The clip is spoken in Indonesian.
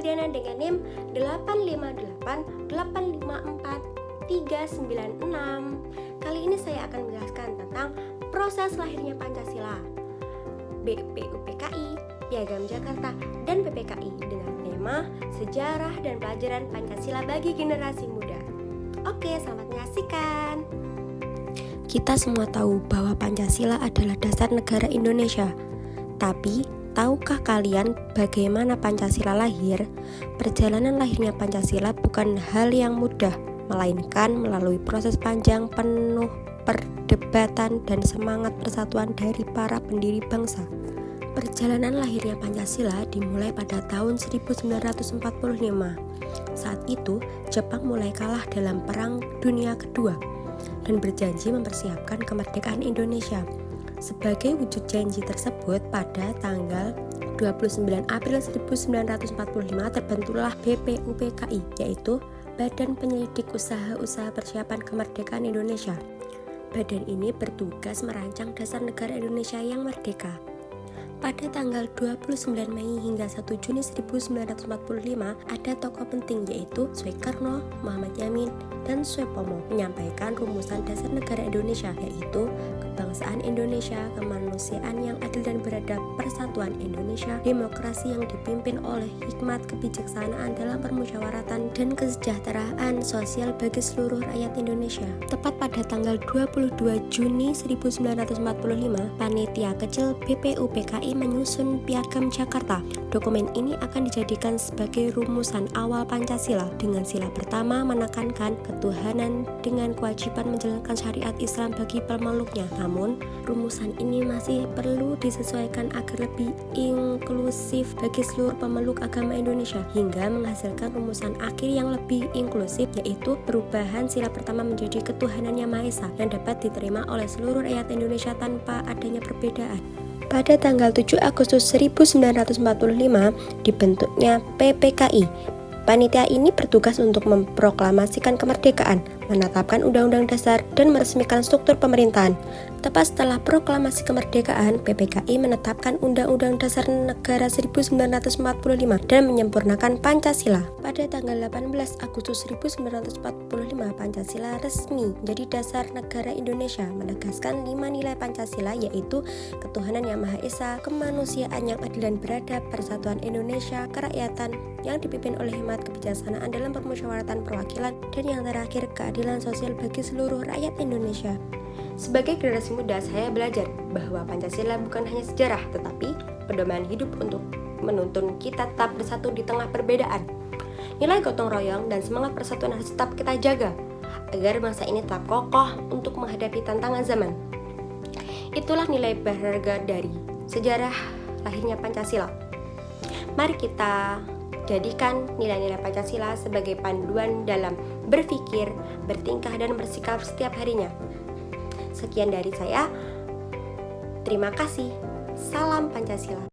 Adriana dengan NIM 858854396. Kali ini saya akan menjelaskan tentang proses lahirnya Pancasila, BPUPKI, Piagam Jakarta, dan PPKI dengan tema Sejarah dan Pelajaran Pancasila bagi Generasi Muda. Oke, selamat menyaksikan. Kita semua tahu bahwa Pancasila adalah dasar negara Indonesia. Tapi, tahukah kalian bagaimana Pancasila lahir? Perjalanan lahirnya Pancasila bukan hal yang mudah, melainkan melalui proses panjang penuh perdebatan dan semangat persatuan dari para pendiri bangsa. Perjalanan lahirnya Pancasila dimulai pada tahun 1945. Saat itu, Jepang mulai kalah dalam Perang Dunia Kedua dan berjanji mempersiapkan kemerdekaan Indonesia. Sebagai wujud janji tersebut, pada tanggal 29 April 1945 terbentuklah BPUPKI, yaitu Badan Penyelidik Usaha-Usaha Persiapan Kemerdekaan Indonesia. Badan ini bertugas merancang dasar negara Indonesia yang merdeka. Pada tanggal 29 Mei hingga 1 Juni 1945 ada tokoh penting yaitu Soekarno, Muhammad Yamin, dan Suetomo menyampaikan rumusan dasar negara Indonesia yaitu kebangsaan Indonesia, kemanusiaan yang adil dan beradab, persatuan Indonesia, demokrasi yang dipimpin oleh hikmat kebijaksanaan dalam permusyawaratan, dan kesejahteraan sosial bagi seluruh rakyat Indonesia. Tepat pada tanggal 22 Juni 1945, panitia kecil BPUPKI menyusun Piagam Jakarta. Dokumen ini akan dijadikan sebagai rumusan awal Pancasila dengan sila pertama menekankan ketuhanan dengan kewajiban menjalankan syariat Islam bagi pemeluknya. Namun, rumusan ini masih perlu disesuaikan agar lebih inklusif bagi seluruh pemeluk agama Indonesia hingga menghasilkan rumusan akhir yang lebih inklusif yaitu perubahan sila pertama menjadi ketuhanan yang Maha Esa yang dapat diterima oleh seluruh rakyat Indonesia tanpa adanya perbedaan. Pada tanggal 7 Agustus 1945 dibentuknya PPKI. Panitia ini bertugas untuk memproklamasikan kemerdekaan, menetapkan undang-undang dasar, dan meresmikan struktur pemerintahan. Tepat setelah proklamasi kemerdekaan, PPKI menetapkan Undang-Undang Dasar Negara 1945 dan menyempurnakan Pancasila. Pada tanggal 18 Agustus 1945, Pancasila resmi menjadi dasar negara Indonesia, menegaskan 5 nilai Pancasila yaitu ketuhanan yang Maha Esa, kemanusiaan yang adil dan beradab, persatuan Indonesia, kerakyatan yang dipimpin oleh hikmat kebijaksanaan dalam permusyawaratan perwakilan, dan yang terakhir keadilan sosial bagi seluruh rakyat Indonesia. Sebagai generasi muda, saya belajar bahwa Pancasila bukan hanya sejarah, tetapi pedoman hidup untuk menuntun kita tetap bersatu di tengah perbedaan. Nilai gotong royong dan semangat persatuan harus tetap kita jaga, agar bangsa ini tetap kokoh untuk menghadapi tantangan zaman. Itulah nilai berharga dari sejarah lahirnya Pancasila. Mari kita jadikan nilai-nilai Pancasila sebagai panduan dalam berpikir, bertingkah, dan bersikap setiap harinya. Sekian dari saya. Terima kasih. Salam Pancasila.